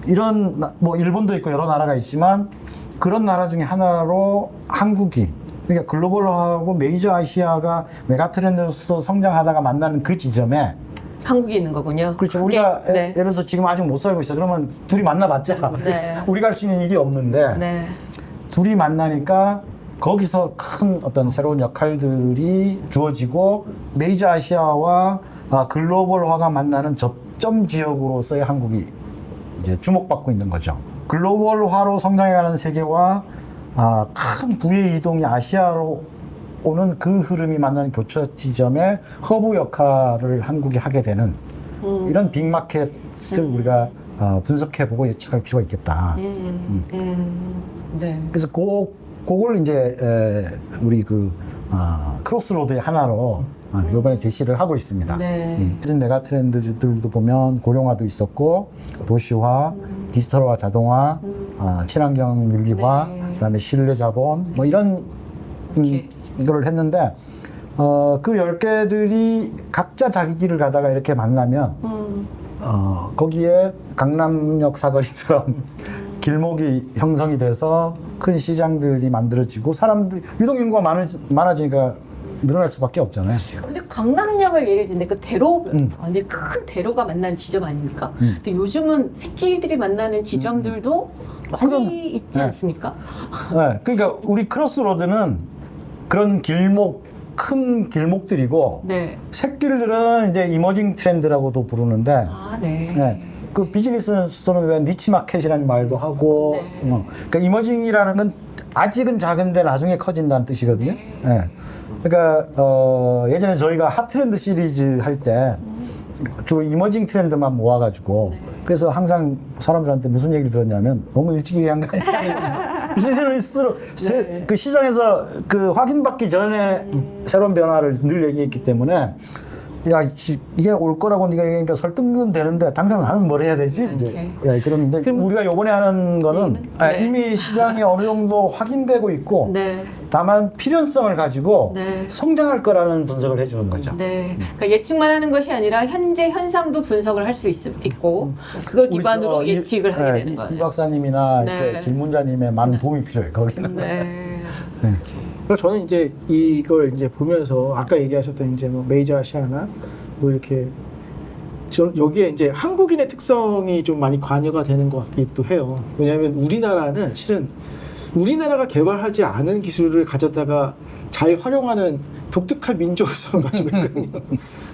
이런 뭐 일본도 있고 여러 나라가 있지만 그런 나라 중에 하나로 한국이 그러니까 글로벌화하고 메이저 아시아가 메가트렌드로서 성장하다가 만나는 그 지점에 한국이 있는 거군요. 그렇죠. 그게, 우리가 네. 예를 들어서 지금 아직 못 살고 있어. 그러면 둘이 만나봤자 네. 우리가 할 수 있는 일이 없는데 네. 둘이 만나니까 거기서 큰 어떤 새로운 역할들이 주어지고 메이저 아시아와 글로벌화가 만나는 접점 지역으로서의 한국이 이제 주목받고 있는 거죠. 글로벌화로 성장해가는 세계와 큰 부의 이동이 아시아로 오는 그 흐름이 만나는 교차 지점에 허브 역할을 한국이 하게 되는 이런 빅마켓을 우리가 분석해보고 예측할 필요가 있겠다. 네. 그래서 그걸 이제 우리 크로스로드의 하나로 이번에 제시를 하고 있습니다. 네. 다른 메가 트렌드들도 보면 고령화도 있었고 도시화, 디지털화, 자동화, 친환경 윤리화, 네. 그다음에 신뢰 자본 뭐 이런 이걸 했는데 그 10개들이 각자 자기 길을 가다가 이렇게 만나면 거기에 강남역 사거리처럼 길목이 형성이 돼서 큰 시장들이 만들어지고 사람들 유동 인구가 많아지니까 늘어날 수밖에 없잖아요. 근데 강남역을 예를 드는데 그 대로 완전 큰 대로가 만나는 지점 아닙니까? 근데 요즘은 새끼들이 만나는 지점들도 많이 있지 네. 않습니까? 네, 그러니까 우리 크로스로드는 그런 큰 길목들이고 네. 새길들은 이제 이머징 트렌드라고도 부르는데 네. 네. 그 비즈니스에서는 왜 니치 마켓이라는 말도 하고 네. 그러니까 이머징이라는 건 아직은 작은데 나중에 커진다는 뜻이거든요. 네. 그러니까 예전에 저희가 핫트렌드 시리즈 할 때 주로 이머징 트렌드만 모아가지고 그래서 항상 사람들한테 무슨 얘기를 들었냐면 너무 일찍 얘기한 거 아니야. 비즈니스로 그 시장에서 그 확인받기 전에 새로운 변화를 늘 얘기했기 때문에 야 이게 올 거라고 네가 얘기하니까 설득은 되는데 당장 나는 뭘 해야 되지? 이제 그런데 우리가 이번에 하는 거는 이미 시장이 어느 정도 확인되고 있고 네. 다만 필연성을 가지고 네. 성장할 거라는 분석을 해주는 거죠. 네. 그러니까 예측만 하는 것이 아니라 현재 현상도 분석을 할 수 있고 그걸 기반으로 예측을 하게 되는 거예요. 이 박사님이나 네. 이렇게 질문자님의 많은 도움이 필요해요. 거기는. 네. 그래서 저는 이제 이걸 이제 보면서 아까 얘기하셨던 이제 뭐 메이저 아시아나 뭐 이렇게 여기에 이제 한국인의 특성이 좀 많이 관여가 되는 것 같기도 해요. 왜냐하면 우리나라는 실은 우리나라가 개발하지 않은 기술을 가져다가 잘 활용하는 독특한 민족성을 가지고 있거든요.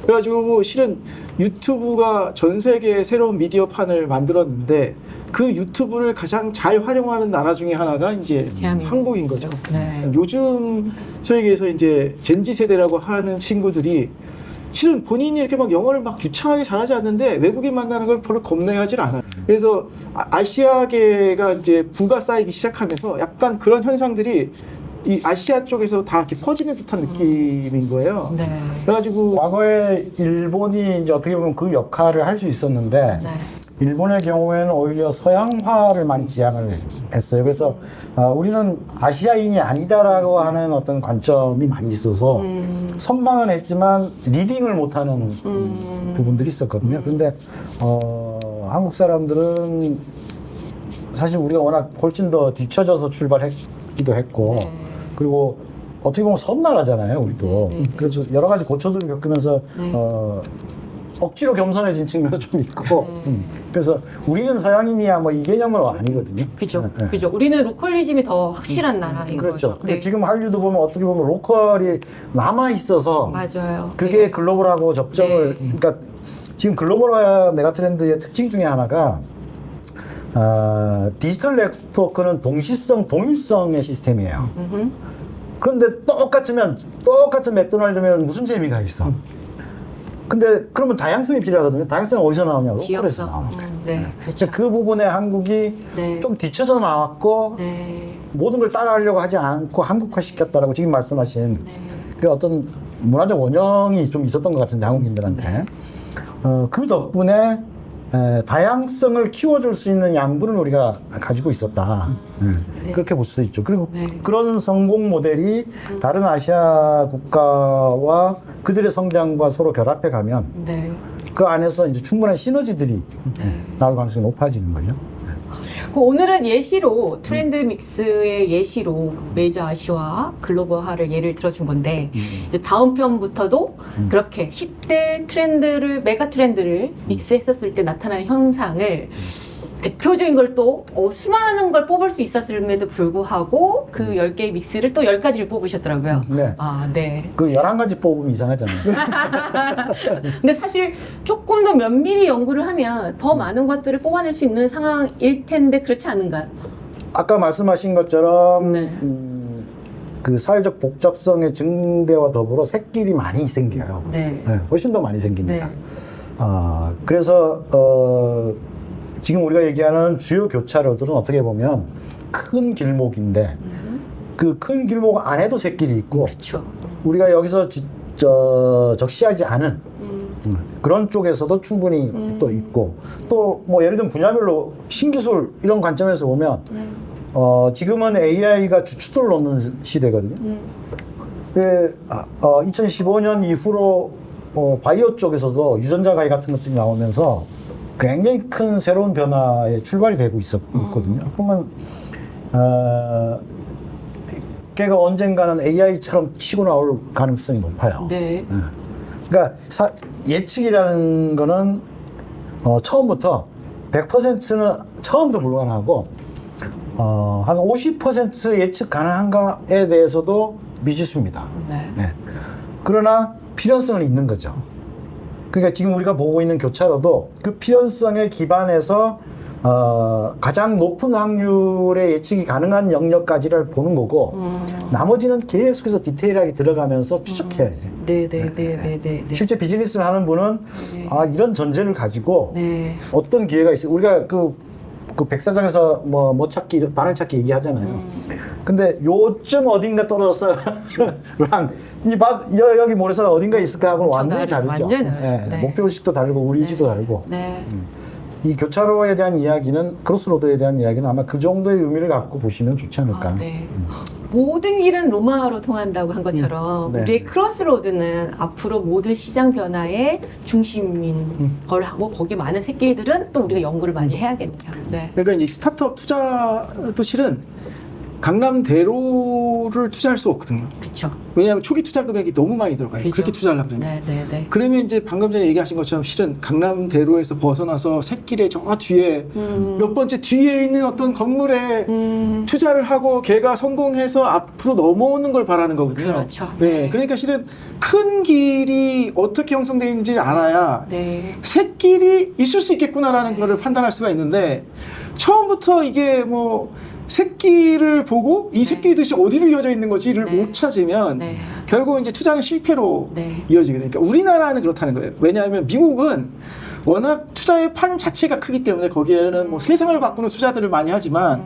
그래가지고 실은 유튜브가 전 세계에 새로운 미디어판을 만들었는데 그 유튜브를 가장 잘 활용하는 나라 중에 하나가 이제 대한민국. 한국인 거죠. 네. 요즘 소위에서 이제 젠지 세대라고 하는 친구들이 실은 본인이 이렇게 막 영어를 막 유창하게 잘하지 않는데 외국인 만나는 걸 별로 겁내하지 않아요. 그래서 아시아계가 이제 부가 쌓이기 시작하면서 약간 그런 현상들이 이 아시아 쪽에서 다 이렇게 퍼지는 듯한 느낌인 거예요. 네. 그래가지고 과거에 일본이 이제 어떻게 보면 그 역할을 할 수 있었는데 네. 일본의 경우에는 오히려 서양화를 많이 지향을 했어요. 그래서 우리는 아시아인이 아니다라고 하는 어떤 관점이 많이 있어서 선망은 했지만 리딩을 못하는 부분들이 있었거든요. 그런데 한국 사람들은 사실 우리가 워낙 훨씬 더 뒤쳐져서 출발했기도 했고 네. 그리고 어떻게 보면 섬나라잖아요, 우리도. 네, 네, 네. 그래서 여러 가지 고초들을 겪으면서 네. 억지로 겸손해진 측면도 좀 있고 그래서 우리는 서양인이야 뭐 이 개념은 아니거든요. 그죠. 네, 네. 그죠. 우리는 로컬리즘이 더 확실한 나라인 그렇죠. 거죠. 근데 네. 지금 한류도 보면 어떻게 보면 로컬이 남아 있어서 맞아요. 그게 네. 글로벌하고 접점을 네. 그러니까 지금 글로벌화 메가트렌드의 특징 중에 하나가 디지털 네트워크는 동시성, 동일성의 시스템이에요. 그런데 똑같은 맥도날드면 무슨 재미가 있어? 근데 그러면 다양성이 필요하거든요. 다양성이 어디서 나오냐고? 로컬에서 지역성. 나와. 네. 그렇죠. 그 부분에 한국이 네. 좀 뒤쳐져 나왔고 네. 모든 걸 따라하려고 하지 않고 한국화시켰다라고 지금 말씀하신 네. 그 어떤 문화적 원형이 좀 있었던 것 같은데 한국인들한테 그 덕분에 다양성을 키워줄 수 있는 양분을 우리가 가지고 있었다. 네. 그렇게 볼 수도 있죠. 그리고 네. 그런 성공 모델이 다른 아시아 국가와 그들의 성장과 서로 결합해 가면 네. 그 안에서 이제 충분한 시너지들이 나올 가능성이 높아지는 거죠. 오늘은 예시로 트렌드 믹스의 예시로 메이저 아시아 글로벌화를 예를 들어준 건데 이제 다음 편부터도 그렇게 10대 트렌드를 메가 트렌드를 믹스했었을 때 나타나는 현상을 대표적인 걸 또 수많은 걸 뽑을 수 있었음에도 불구하고 그 10개의 믹스를 또 10가지를 뽑으셨더라고요. 네. 아, 네. 그 11가지 뽑으면 이상하잖아요. 근데 사실 조금 더 면밀히 연구를 하면 더 많은 것들을 뽑아낼 수 있는 상황일 텐데 그렇지 않은가요? 아까 말씀하신 것처럼 네. 그 사회적 복잡성의 증대와 더불어 새끼리 많이 생겨요. 네. 네, 훨씬 더 많이 생깁니다. 네. 그래서 지금 우리가 얘기하는 주요 교차로들은 어떻게 보면 큰 길목인데 그 큰 길목 안에도 새끼리 있고 그렇죠. 우리가 여기서 적시하지 않은 그런 쪽에서도 충분히 또 있고 또 뭐 예를 들면 분야별로 신기술 이런 관점에서 보면 지금은 AI가 주춧돌을 놓는 시대거든요. 근데 2015년 이후로 바이오 쪽에서도 유전자 가위 같은 것들이 나오면서 굉장히 큰 새로운 변화의 출발이 되고 있거든요. 그러면 걔가 언젠가는 AI처럼 치고 나올 가능성이 높아요. 네. 그러니까 예측이라는 거는 처음부터 100%는 처음부터 불가능하고 한 50% 예측 가능한가에 대해서도 미지수입니다. 네. 네. 그러나 필연성은 있는 거죠. 그러니까 지금 우리가 보고 있는 교차로도 그 필연성에 기반해서 가장 높은 확률의 예측이 가능한 영역까지를 보는 거고 나머지는 계속해서 디테일하게 들어가면서 추적해야지. 네. 실제 비즈니스를 하는 분은 네. 이런 전제를 가지고 네. 어떤 기회가 있어요. 우리가 그 백사장에서 뭐 찾기, 바늘 찾기 얘기하잖아요. 근데 요쯤 어딘가 떨어졌어. 여기 모래사가 어딘가 있을까 하고는 완전히 다르죠. 완전히 다르죠. 네. 목표 의식도 다르고 우리 의지도 다르고. 네. 이 교차로에 대한 이야기는 크로스로드에 대한 이야기는 아마 그 정도의 의미를 갖고 보시면 좋지 않을까. 네. 모든 길은 로마로 통한다고 한 것처럼 네. 우리의 크로스로드는 앞으로 모든 시장 변화의 중심인 걸 하고 거기에 많은 새끼들은 또 우리가 연구를 많이 해야겠네요. 네. 그러니까 이제 스타트업 투자도 실은 강남대로를 투자할 수 없거든요. 그렇죠. 왜냐하면 초기 투자 금액이 너무 많이 들어가요. 그죠. 그렇게 투자하려고 그러면. 네, 네, 네. 그러면 이제 방금 전에 얘기하신 것처럼 실은 강남대로에서 벗어나서 샛길에 저 뒤에 몇 번째 뒤에 있는 어떤 건물에 투자를 하고 걔가 성공해서 앞으로 넘어오는 걸 바라는 거거든요. 그렇죠. 네. 그러니까 실은 큰 길이 어떻게 형성되어 있는지 알아야 네. 샛길이 있을 수 있겠구나라는 거를 판단할 수가 있는데 처음부터 이게 뭐 샛길을 보고 이 샛길이 도대체 어디로 이어져 있는 거지를 네. 못 찾으면 네. 결국 이제 투자는 실패로 네. 이어지게 되니까 우리나라는 그렇다는 거예요. 왜냐하면 미국은 워낙 투자의 판 자체가 크기 때문에 거기에는 뭐 세상을 바꾸는 투자들을 많이 하지만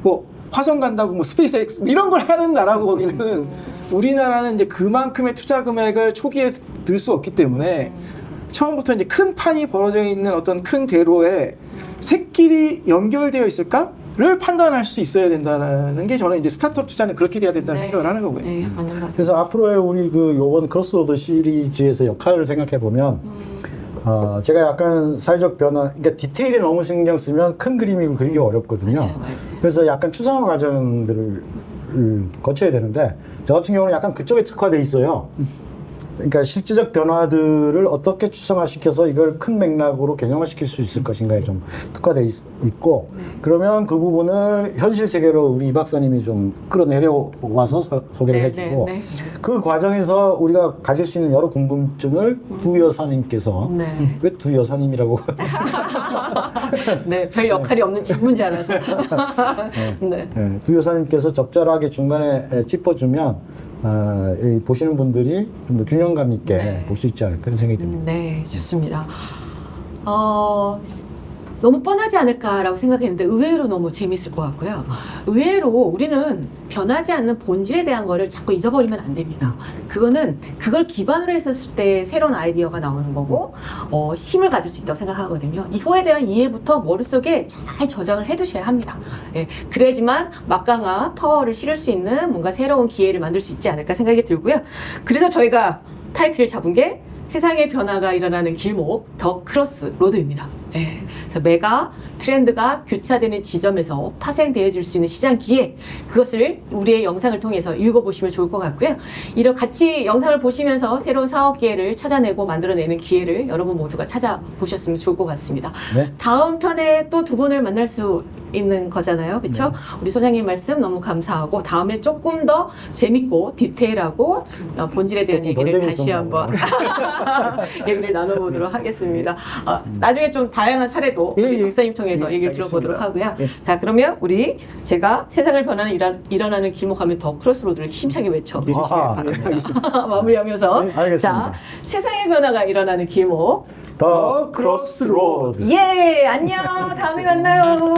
뭐 화성 간다고 뭐 스페이스X 이런 걸 하는 나라고 거기는 우리나라는 이제 그만큼의 투자 금액을 초기에 들 수 없기 때문에 처음부터 이제 큰 판이 벌어져 있는 어떤 큰 대로에 샛길이 연결되어 있을까를 판단할 수 있어야 된다는 게 저는 이제 스타트업 투자는 그렇게 돼야 된다는 네. 생각을 하는 거고요. 네, 맞는 것 같습니다. 그래서 앞으로의 우리 그 요번 크로스로드 시리즈에서 역할을 생각해 보면 제가 약간 사회적 변화, 그러니까 디테일에 너무 신경 쓰면 큰 그림을 그리기 어렵거든요. 맞아요, 맞아요. 그래서 약간 추상화 과정들을 거쳐야 되는데 저 같은 경우는 약간 그쪽에 특화돼 있어요. 그러니까 실제적 변화들을 어떻게 추상화시켜서 이걸 큰 맥락으로 개념화시킬 수 있을 것인가에 좀 특화돼 있고 그러면 그 부분을 현실 세계로 우리 이 박사님이 좀 끌어내려와서 소개를 네, 해주고 네, 네. 그 과정에서 우리가 가질 수 있는 여러 궁금증을 두 여사님께서 네. 왜 두 여사님이라고 네, 별 역할이 없는 질문자라서. 네. 네, 두 여사님께서 적절하게 중간에 짚어주면 이 보시는 분들이 좀 더 균형감 있게 네. 볼 수 있지 않을까 그런 생각이 듭니다. 네, 좋습니다. 너무 뻔하지 않을까라고 생각했는데 의외로 너무 재밌을 것 같고요. 의외로 우리는 변하지 않는 본질에 대한 거를 자꾸 잊어버리면 안 됩니다. 그거는 그걸 기반으로 했었을 때 새로운 아이디어가 나오는 거고 힘을 가질 수 있다고 생각하거든요. 이거에 대한 이해부터 머릿속에 잘 저장을 해두셔야 합니다. 예, 그래야지만 막강한 파워를 실을 수 있는 뭔가 새로운 기회를 만들 수 있지 않을까 생각이 들고요. 그래서 저희가 타이틀을 잡은 게 세상의 변화가 일어나는 길목 더 크로스 로드입니다. 예, 그래서 메가 트렌드가 교차되는 지점에서 파생되어질 수 있는 시장 기회, 그것을 우리의 영상을 통해서 읽어보시면 좋을 것 같고요. 이런 같이 영상을 보시면서 새로운 사업 기회를 찾아내고 만들어내는 기회를 여러분 모두가 찾아보셨으면 좋을 것 같습니다. 네. 다음 편에 또 두 분을 만날 수 있는 거잖아요. 그렇죠? 네. 우리 소장님 말씀 너무 감사하고 다음에 조금 더 재밌고 디테일하고 본질에 대한 조금 더 얘기를 다시 재밌었나 한번 얘기를 나눠보도록 하겠습니다. 나중에 좀 다양한 사례도 예, 우리 예. 박사님 통해서 예, 얘기를 알겠습니다. 들어보도록 하고요. 예. 자, 그러면 제가 세상을 변하는 일어나는 길목하면 더 크로스로드를 힘차게 외쳐보시길 아하. 바랍니다. 알겠습니다. 마무리하면서 네, 알겠습니다. 자, 세상의 변화가 일어나는 길목 더 크로스로드. 예, 안녕. 다음에 만나요.